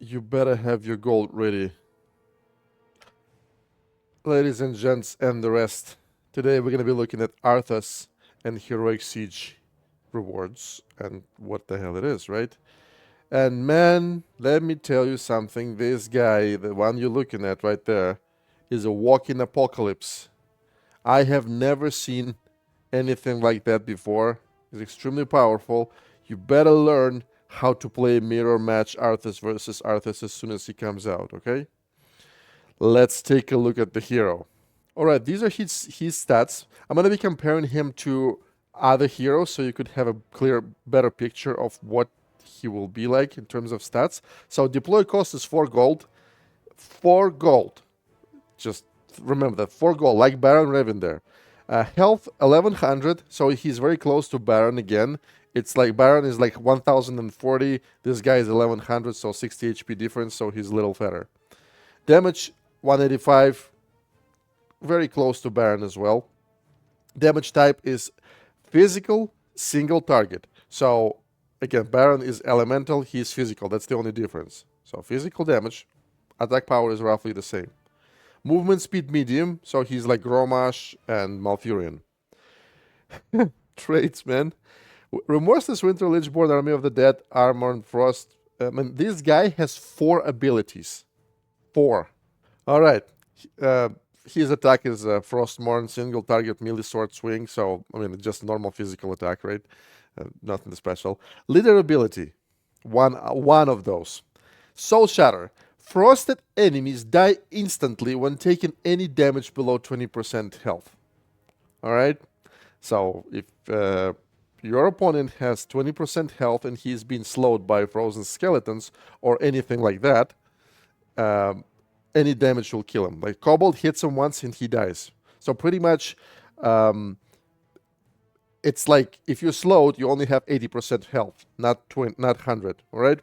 You better have your gold ready. Ladies and gents and the rest, today we're going to be looking at Arthas and Heroic Siege rewards and what the hell it is, right? And man, let me tell you something. This guy, the one you're looking at right there, is a walking apocalypse. I have never seen anything like that before. He's extremely powerful. You better learn how to play mirror match Arthas versus Arthas as soon as he comes out, okay? Let's take a look at the hero. All right, these are his stats. I'm going to be comparing him to other heroes so you could have a clear, better picture of what he will be like in terms of stats. So deploy cost is 4 gold. 4 gold. Just remember that, 4 gold, like Baron Raven there. Health 1100, so he's very close to Baron again. It's like Baron is like 1040. This guy is 1100, so 60 HP difference, so he's a little fatter. Damage 185, very close to Baron as well. Damage type is physical, single target. So again, Baron is elemental, he's physical. That's the only difference. So physical damage, attack power is roughly the same. Movement speed medium, so he's like Gromash and Malfurion. Traits, man. Remorseless Winter Lichborn, Army of the Dead, Armor and Frost. This guy has 4 abilities. 4. All right. His attack is Frostmourne, single target melee sword swing. So, just normal physical attack, right? Nothing special. Leader ability. One of those. Soul Shatter. Frosted enemies die instantly when taking any damage below 20% health. All right? So, if your opponent has 20% health and he's been slowed by frozen skeletons or anything like that, any damage will kill him. Like Kobold hits him once and he dies. So pretty much, it's like if you're slowed, you only have 80% health, not 100. All right.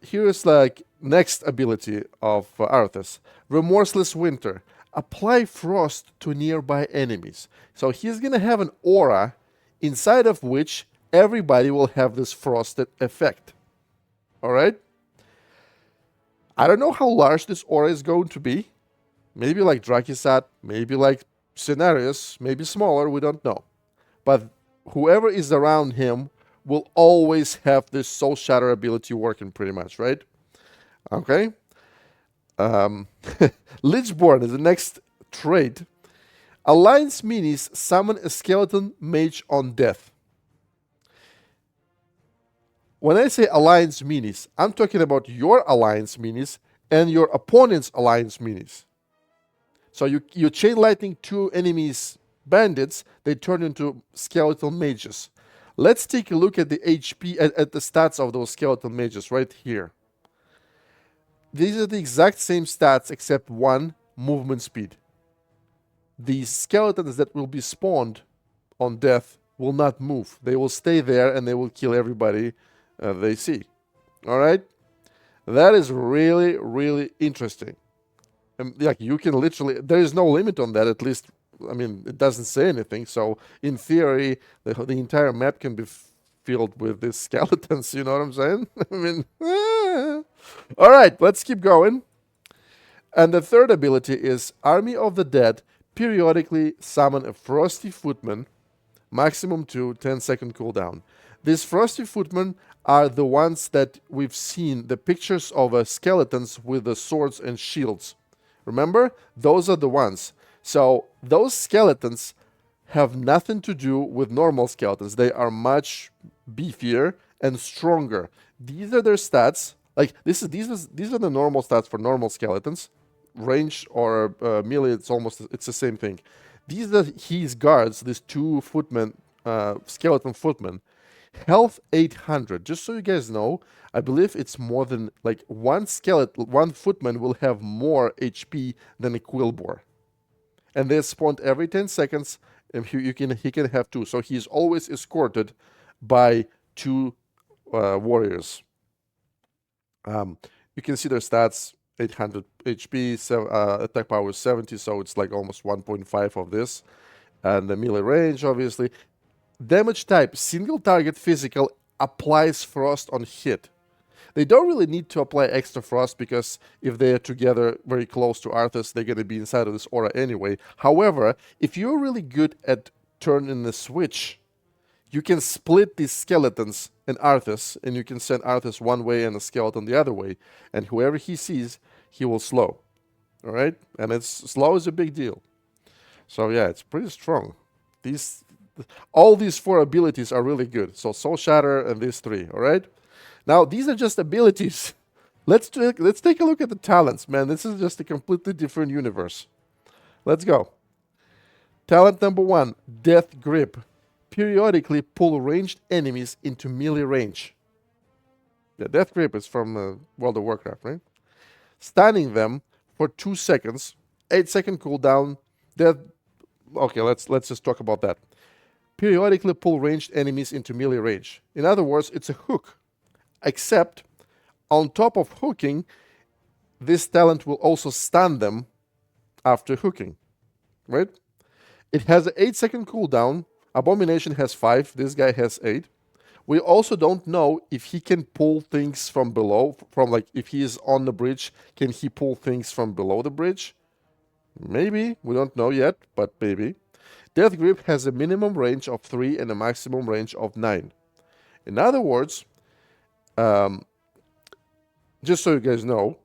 Here's like next ability of Arthas: Remorseless Winter. Apply frost to nearby enemies. So he's gonna have an aura inside of which everybody will have this frosted effect. All right. I don't know how large this aura is going to be. Maybe like Drakisat, maybe like Cenarius, maybe smaller, we don't know. But whoever is around him will always have this Soul Shatter ability working pretty much, right? Okay. Lichborn is the next trait. Alliance minis summon a skeleton mage on death. When I say alliance minis, I'm talking about your alliance minis and your opponent's alliance minis. So you chain lightning 2 enemies bandits, they turn into skeletal mages. Let's take a look at the HP, at the stats of those skeletal mages right here. These are the exact same stats except 1, movement speed. The skeletons that will be spawned on death will not move. They will stay there and they will kill everybody they see. All right? That is really, really interesting. And like you can literally, there is no limit on that, at least. It doesn't say anything. So in theory, the entire map can be filled with these skeletons. You know what I'm saying? All right, let's keep going. And the third ability is Army of the Dead. Periodically summon a Frosty Footman, maximum 2, 10-second cooldown. These Frosty Footmen are the ones that we've seen, the pictures of skeletons with the swords and shields. Remember? Those are the ones. So those skeletons have nothing to do with normal skeletons. They are much beefier and stronger. These are their stats. Like these are the normal stats for normal skeletons. Range or melee, it's the same thing. These are his guards, these 2 footmen, skeleton footmen. Health 800. Just so you guys know, I believe it's more than like one footman will have more HP than a Quillbore. And they're spawned every 10 seconds, and he can have 2. So he's always escorted by 2 warriors. You can see their stats: 800 HP, attack power 70, so it's like almost 1.5 of this. And the melee range, obviously. Damage type, single target physical, applies frost on hit. They don't really need to apply extra frost because if they're together very close to Arthas, they're going to be inside of this aura anyway. However, if you're really good at turning the switch, you can split these skeletons in Arthas, and you can send Arthas one way and a skeleton the other way, and whoever he sees, he will slow. All right? And slow is a big deal. So yeah, it's pretty strong. All these 4 abilities are really good. So Soul Shatter and these 3, all right? Now, these are just abilities. Let's take a look at the talents, man. This is just a completely different universe. Let's go. Talent number 1, Death Grip. Periodically pull ranged enemies into melee range. Yeah, Death Grip is from World of Warcraft, right? Stunning them for 2 seconds. 8-second cooldown. Okay, let's just talk about that. Periodically pull ranged enemies into melee range. In other words, it's a hook. Except, on top of hooking, this talent will also stun them after hooking. Right? It has an 8-second cooldown. Abomination has 5. This guy has 8. We also don't know if he can pull things from below. From like, if he is on the bridge, can he pull things from below the bridge? Maybe. We don't know yet, but maybe. Death Grip has a minimum range of 3 and a maximum range of 9. In other words, just so you guys know,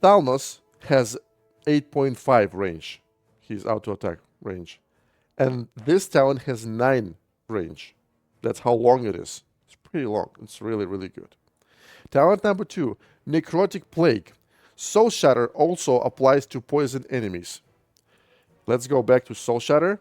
Thalnos has 8.5 range. His auto-attack range. And this talent has 9 range. That's how long it is. It's pretty long. It's really, really good. Talent number 2, Necrotic Plague. Soul Shatter also applies to poisoned enemies. Let's go back to Soul Shatter.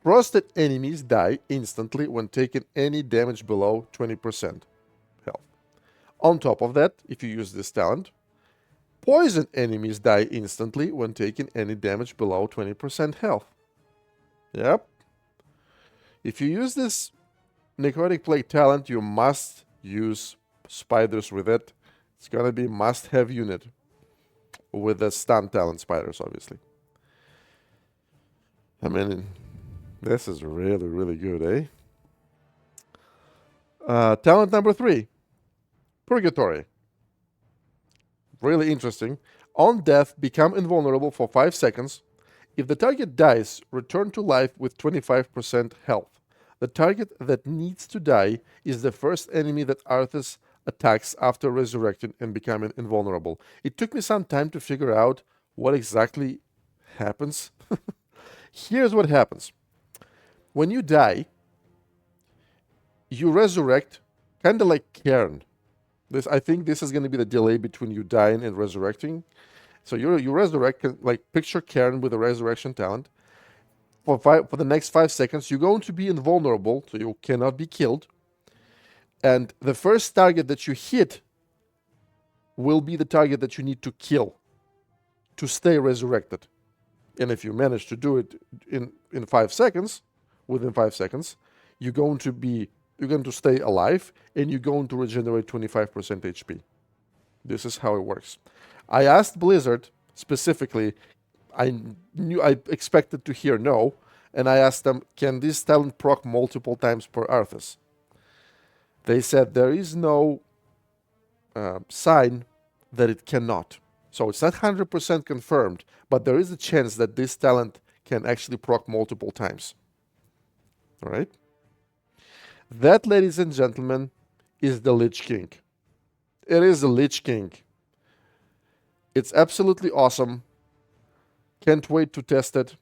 Frosted enemies die instantly when taking any damage below 20% health. On top of that, if you use this talent, poisoned enemies die instantly when taking any damage below 20% health. Yep. If you use this Necrotic Plague talent, you must use spiders with it. It's gonna be must-have unit with the stun talent spiders, obviously. I mean, this is really, really good, eh? Talent number 3, Purgatory. Really interesting. On death, become invulnerable for 5 seconds. If the target dies, return to life with 25% health. The target that needs to die is the first enemy that Arthas attacks after resurrecting and becoming invulnerable. It took me some time to figure out what exactly happens. Here's what happens. When you die, you resurrect, kind of like Cairn. I think this is going to be the delay between you dying and resurrecting. So you resurrect, like picture Cairn with a resurrection talent. For the next 5 seconds, you're going to be invulnerable, so you cannot be killed. And the first target that you hit will be the target that you need to kill to stay resurrected. And if you manage to do it in 5 seconds, within 5 seconds, you're going to stay alive, and you're going to regenerate 25% HP. This is how it works. I asked Blizzard specifically, I expected to hear no, and I asked them, can this talent proc multiple times per Arthas? They said there is no sign that it cannot. So it's not 100% confirmed, but there is a chance that this talent can actually proc multiple times. All right? That, ladies and gentlemen, is the Lich King. It is the Lich King. It's absolutely awesome. Can't wait to test it.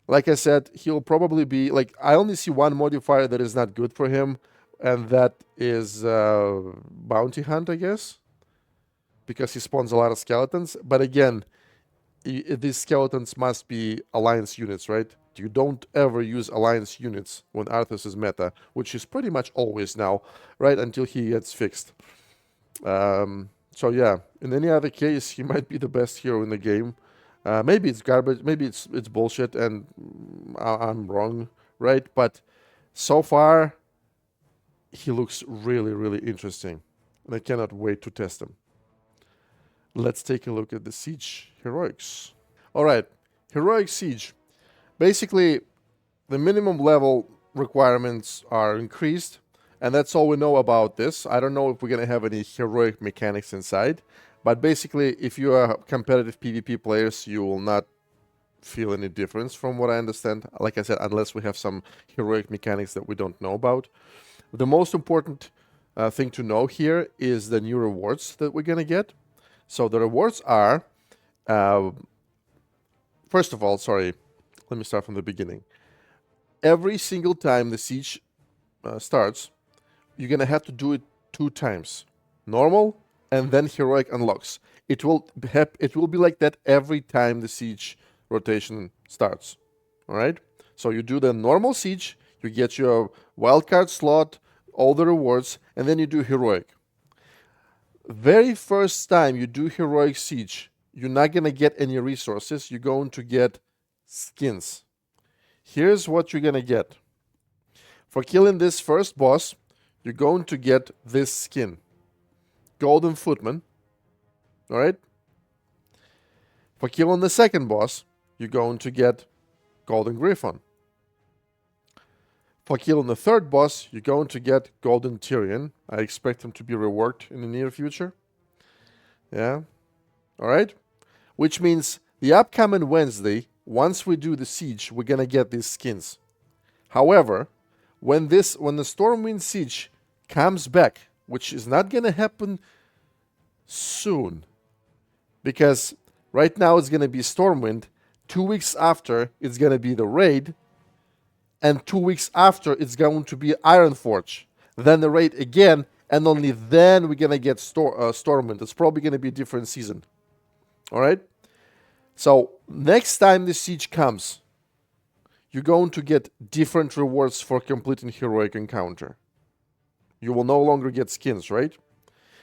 Like I said, he'll probably be, like, I only see one modifier that is not good for him, and that is Bounty Hunt, I guess, because he spawns a lot of skeletons. But again, these skeletons must be Alliance units, right? You don't ever use Alliance units when Arthas is meta, which is pretty much always now, right? Until he gets fixed. So yeah, in any other case, he might be the best hero in the game. Maybe it's garbage, maybe it's bullshit, and I'm wrong, right? But so far, he looks really, really interesting, and I cannot wait to test him. Let's take a look at the Siege Heroics. All right, Heroic Siege. Basically, the minimum level requirements are increased, And that's all we know about this. I don't know if we're going to have any heroic mechanics inside. But basically, if you are competitive PvP players, you will not feel any difference from what I understand. Like I said, unless we have some heroic mechanics that we don't know about. The most important thing to know here is the new rewards that we're going to get. So the rewards are, first of all, sorry, let me start from the beginning. Every single time the siege starts, you're going to have to do it 2 times. Normal and then heroic unlocks. It will be like that every time the siege rotation starts. All right? So you do the normal siege, you get your wildcard slot, all the rewards, and then you do heroic. Very first time you do heroic siege, you're not going to get any resources. You're going to get skins. Here's what you're going to get. For killing this first boss, you're going to get this skin. Golden Footman. Alright? For killing the second boss, you're going to get Golden Griffon. For killing the third boss, you're going to get Golden Tyrion. I expect him to be reworked in the near future. Yeah? Alright? Which means the upcoming Wednesday, once we do the siege, we're going to get these skins. However, when the Stormwind Siege comes back, which is not going to happen soon, because right now it's going to be Stormwind, 2 weeks after it's going to be the raid, and 2 weeks after it's going to be Ironforge, then the raid again, and only then we're going to get Stormwind. It's probably going to be a different season. Alright? So, next time the siege comes, you're going to get different rewards for completing heroic encounter. You will no longer get skins, right?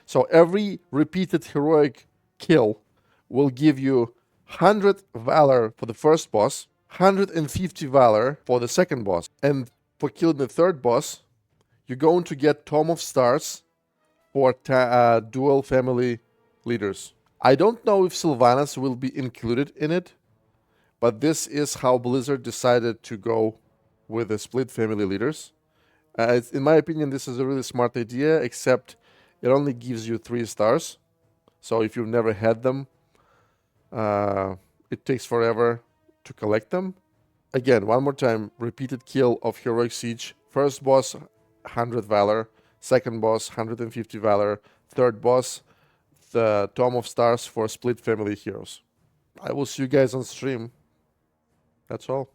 So every repeated heroic kill will give you 100 Valor for the first boss, 150 Valor for the second boss. And for killing the third boss, you're going to get Tome of Stars for dual family leaders. I don't know if Sylvanas will be included in it, but this is how Blizzard decided to go with the split family leaders. In my opinion, this is a really smart idea, except it only gives you 3 stars. So if you've never had them, it takes forever to collect them. Again, one more time, repeated kill of Heroic Siege. First boss, 100 Valor. Second boss, 150 Valor. Third boss, the Tome of Stars for split family heroes. I will see you guys on stream. That's all.